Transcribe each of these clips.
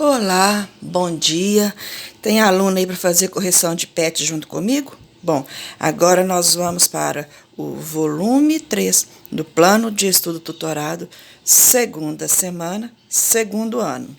Olá, bom dia. Tem aluno aí para fazer correção de PET junto comigo? Bom, agora nós vamos para o volume 3 do Plano de Estudo Tutorado, segunda semana, segundo ano.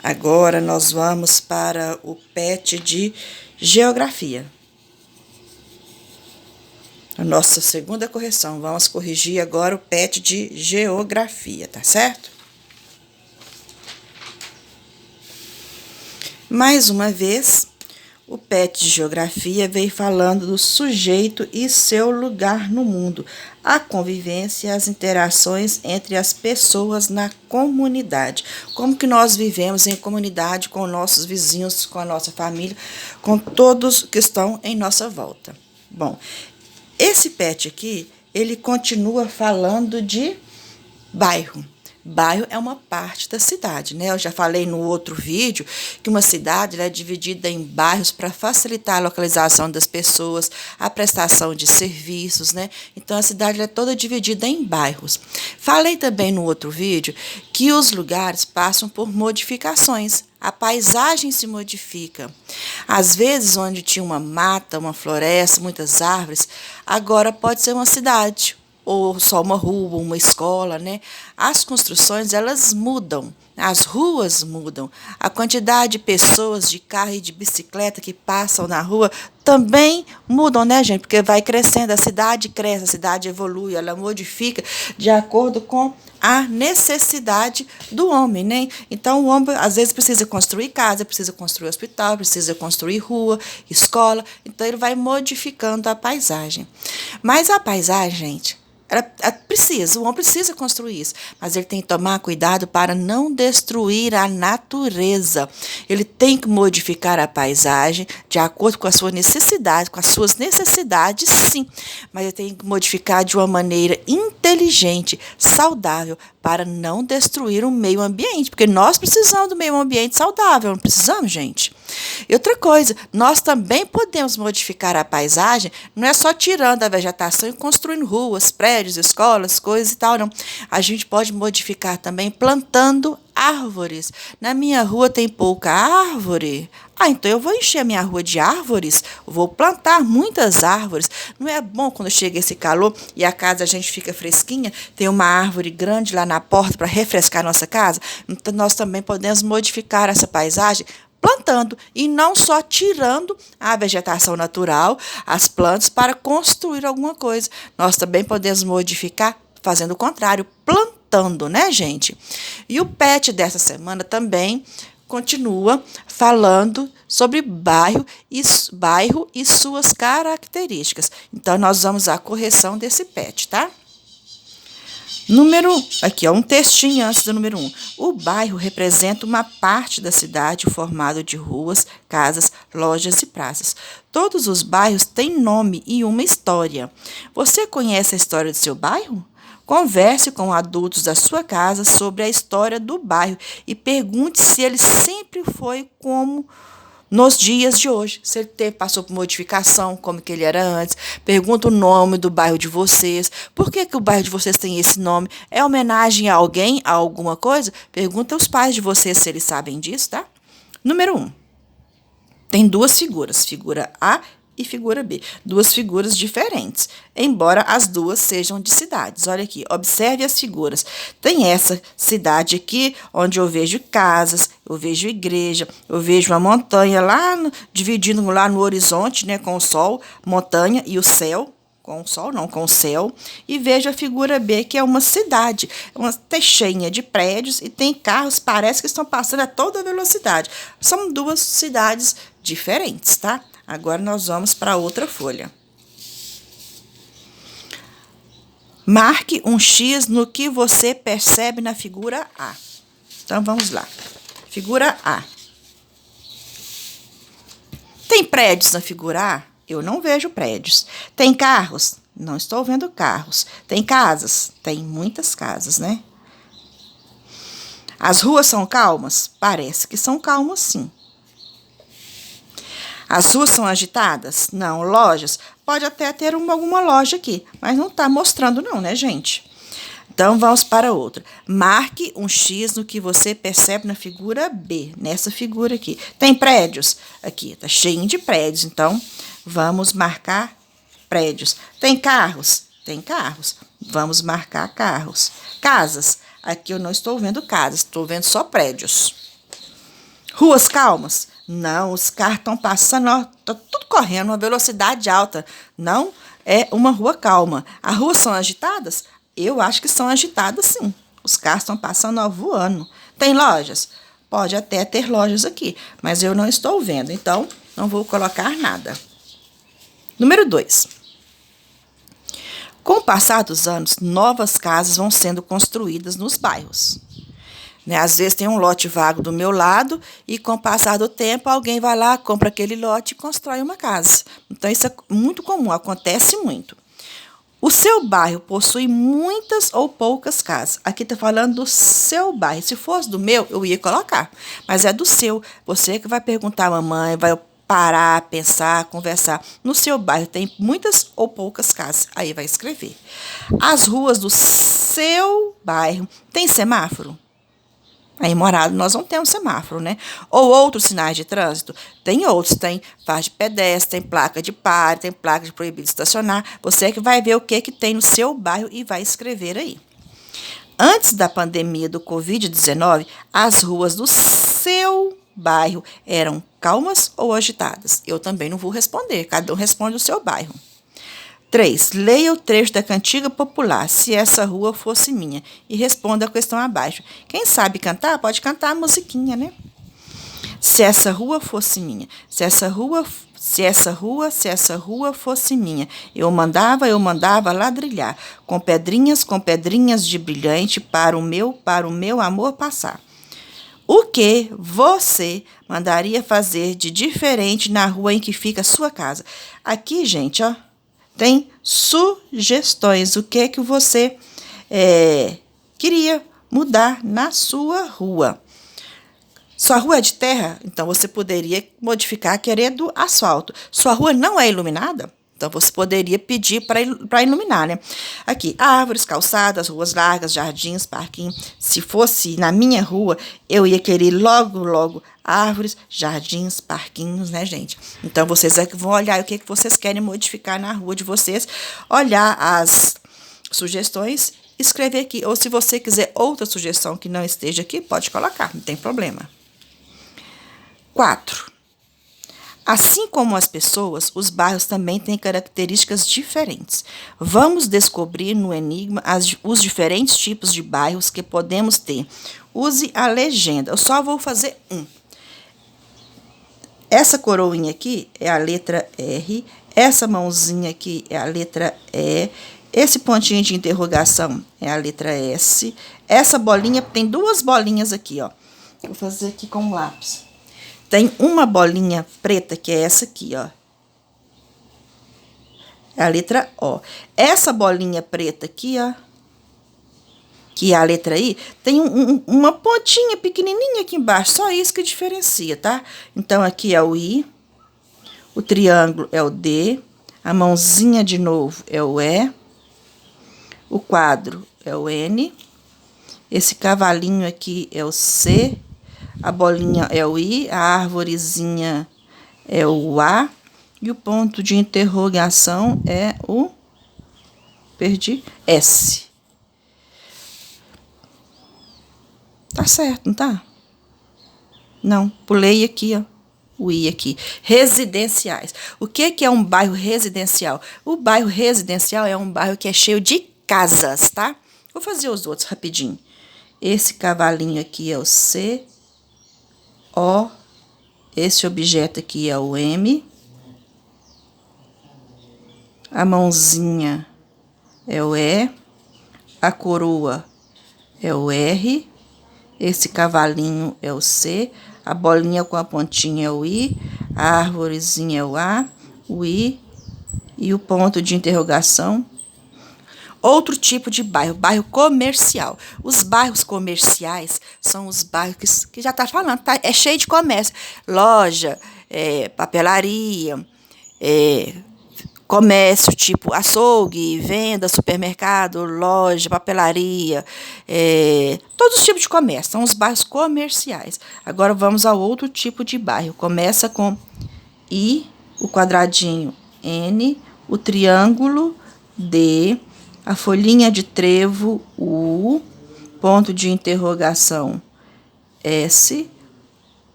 Agora nós vamos para o PET de Geografia. A nossa segunda correção. Vamos corrigir agora o PET de Geografia, tá certo? Mais uma vez, o PET de Geografia veio falando do sujeito e seu lugar no mundo, a convivência e as interações entre as pessoas na comunidade. Como que nós vivemos em comunidade com nossos vizinhos, com a nossa família, com todos que estão em nossa volta. Bom, esse PET aqui, ele continua falando de bairro. Bairro é uma parte da cidade, né? Eu já falei no outro vídeo que uma cidade é dividida em bairros para facilitar a localização das pessoas, a prestação de serviços, né? Então, a cidade é toda dividida em bairros. Falei também no outro vídeo que os lugares passam por modificações. A paisagem se modifica. Às vezes, onde tinha uma mata, uma floresta, muitas árvores, agora pode ser uma cidade, ou só uma rua, uma escola, né? As construções, elas mudam, as ruas mudam, a quantidade de pessoas de carro e de bicicleta que passam na rua também mudam, né, gente? Porque vai crescendo, a cidade cresce, a cidade evolui, ela modifica de acordo com a necessidade do homem, né? Então, o homem, às vezes, precisa construir casa, precisa construir hospital, precisa construir rua, escola, então ele vai modificando a paisagem. Mas a paisagem, gente, o homem precisa construir isso, mas ele tem que tomar cuidado para não destruir a natureza. Ele tem que modificar a paisagem de acordo com a sua necessidade, com as suas necessidades, sim, mas ele tem que modificar de uma maneira inteligente, saudável, para não destruir o meio ambiente, porque nós precisamos do meio ambiente saudável, não precisamos, gente? E outra coisa, nós também podemos modificar a paisagem, não é só tirando a vegetação e construindo ruas, prédios, escolas, coisas e tal, não. A gente pode modificar também plantando árvores. Na minha rua tem pouca árvore. Então eu vou encher a minha rua de árvores, vou plantar muitas árvores. Não é bom quando chega esse calor e a casa a gente fica fresquinha, tem uma árvore grande lá na porta para refrescar a nossa casa? Então nós também podemos modificar essa paisagem plantando e não só tirando a vegetação natural, as plantas, para construir alguma coisa. Nós também podemos modificar fazendo o contrário, plantando, né, gente? E o PET dessa semana também continua falando sobre bairro e suas características. Então, nós vamos à correção desse PET, tá? Aqui, um textinho antes do número 1. O bairro representa uma parte da cidade formado de ruas, casas, lojas e praças. Todos os bairros têm nome e uma história. Você conhece a história do seu bairro? Converse com adultos da sua casa sobre a história do bairro e pergunte se ele sempre foi como nos dias de hoje. Se ele passou por modificação, como que ele era antes. Pergunta o nome do bairro de vocês. Por que o bairro de vocês tem esse nome? É homenagem a alguém, a alguma coisa? Pergunta aos pais de vocês se eles sabem disso, tá? Número 1. Tem duas figuras, figura A e figura B. Duas figuras diferentes, embora as duas sejam de cidades. Olha aqui, observe as figuras. Tem essa cidade aqui, onde eu vejo casas, eu vejo igreja, eu vejo uma montanha lá, dividindo lá no horizonte, né, com o sol, montanha e o céu. Com o sol, não, com o céu, e vejo a figura B, que é uma cidade, uma cheinha de prédios, e tem carros, parece que estão passando a toda velocidade. São duas cidades diferentes, tá? Agora nós vamos para outra folha. Marque um X no que você percebe na figura A. Então, vamos lá. Figura A. Tem prédios na figura A? Eu não vejo prédios. Tem carros? Não estou vendo carros. Tem casas? Tem muitas casas, né? As ruas são calmas? Parece que são calmas, sim. As ruas são agitadas? Não. Lojas? Pode até ter alguma loja aqui, mas não está mostrando não, né, gente? Então, vamos para outra. Marque um X no que você percebe na figura B, nessa figura aqui. Tem prédios? Aqui, está cheio de prédios. Então, vamos marcar prédios. Tem carros? Tem carros. Vamos marcar carros. Casas? Aqui eu não estou vendo casas, estou vendo só prédios. Ruas calmas? Não, os carros estão passando, ó, tá tudo correndo, uma velocidade alta. Não é uma rua calma. As ruas são agitadas? Eu acho que são agitadas, sim. Os carros estão passando, ó, voando. Tem lojas? Pode até ter lojas aqui, mas eu não estou vendo, então não vou colocar nada. Número 2. Com o passar dos anos, novas casas vão sendo construídas nos bairros. Às vezes tem um lote vago do meu lado e, com o passar do tempo, alguém vai lá, compra aquele lote e constrói uma casa. Então, isso é muito comum, acontece muito. O seu bairro possui muitas ou poucas casas. Aqui está falando do seu bairro. Se fosse do meu, eu ia colocar. Mas é do seu. Você que vai perguntar à mamãe, vai parar, pensar, conversar. No seu bairro tem muitas ou poucas casas. Aí vai escrever. As ruas do seu bairro tem semáforo? Aí, morado, nós não temos semáforo, né? Ou outros sinais de trânsito? Tem outros, tem faixa de pedestre, tem placa de pare, tem placa de proibido estacionar. Você é que vai ver o que tem no seu bairro e vai escrever aí. Antes da pandemia do Covid-19, as ruas do seu bairro eram calmas ou agitadas? Eu também não vou responder, cada um responde o seu bairro. 3. Leia o trecho da cantiga popular, se essa rua fosse minha, e responda a questão abaixo. Quem sabe cantar, pode cantar a musiquinha, né? Se essa rua fosse minha, se essa rua fosse minha, eu mandava ladrilhar, com pedrinhas de brilhante para o meu amor passar. O que você mandaria fazer de diferente na rua em que fica a sua casa? Aqui, gente, ó, tem sugestões. O que você queria mudar na sua rua? Sua rua é de terra? Então, você poderia modificar, querer do asfalto. Sua rua não é iluminada? Então, você poderia pedir para iluminar, né? Aqui, árvores, calçadas, ruas largas, jardins, parquinho. Se fosse na minha rua, eu ia querer logo árvores, jardins, parquinhos, né, gente? Então, vocês é que vão olhar o que vocês querem modificar na rua de vocês, olhar as sugestões, escrever aqui. Ou se você quiser outra sugestão que não esteja aqui, pode colocar, não tem problema. 4. Assim como as pessoas, os bairros também têm características diferentes. Vamos descobrir no enigma os diferentes tipos de bairros que podemos ter. Use a legenda. Eu só vou fazer um. Essa coroinha aqui é a letra R. Essa mãozinha aqui é a letra E. Esse pontinho de interrogação é a letra S. Essa bolinha, tem duas bolinhas aqui, ó. Vou fazer aqui com o lápis. Tem uma bolinha preta, que é essa aqui, ó. É a letra O. Essa bolinha preta aqui, ó, que é a letra I, tem uma pontinha pequenininha aqui embaixo. Só isso que diferencia, tá? Então, aqui é o I. O triângulo é o D. A mãozinha de novo é o E. O quadro é o N. Esse cavalinho aqui é o C. A bolinha é o I, a árvorezinha é o A, e o ponto de interrogação é o, S. Tá certo, não tá? Não, pulei aqui, ó, o I aqui. Residenciais. O que é um bairro residencial? O bairro residencial é um bairro que é cheio de casas, tá? Vou fazer os outros rapidinho. Esse cavalinho aqui é o C, O, esse objeto aqui é o M, a mãozinha é o E, a coroa é o R, esse cavalinho é o C, a bolinha com a pontinha é o I, a árvorezinha é o A, o I e o ponto de interrogação. Outro tipo de bairro, bairro comercial. Os bairros comerciais são os bairros que já está falando, tá? É cheio de comércio. Loja, papelaria, comércio tipo açougue, venda, supermercado, loja, papelaria, todos os tipos de comércio, são os bairros comerciais. Agora vamos ao outro tipo de bairro. Começa com I, o quadradinho N, o triângulo D, a folhinha de trevo U, ponto de interrogação S,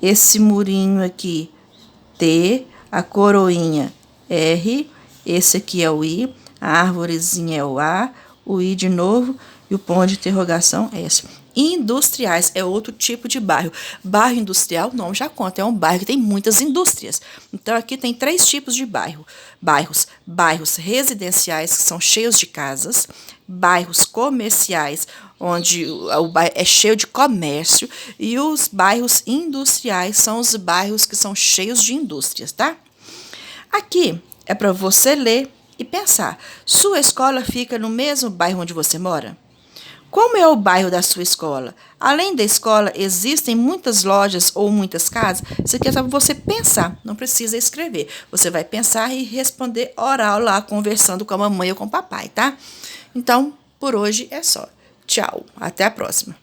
esse murinho aqui T, a coroinha R, esse aqui é o I, a árvorezinha é o I de novo e o ponto de interrogação S. Industriais é outro tipo de bairro. Bairro industrial, não já conta, é um bairro que tem muitas indústrias. Então, aqui tem 3 tipos de bairros residenciais, que são cheios de casas, bairros comerciais, onde o bairro é cheio de comércio, e os bairros industriais são os bairros que são cheios de indústrias, tá? Aqui é para você ler e pensar. Sua escola fica no mesmo bairro onde você mora? Como é o bairro da sua escola? Além da escola, existem muitas lojas ou muitas casas? Isso aqui é só para você pensar, não precisa escrever. Você vai pensar e responder oral lá, conversando com a mamãe ou com o papai, tá? Então, por hoje é só. Tchau, até a próxima.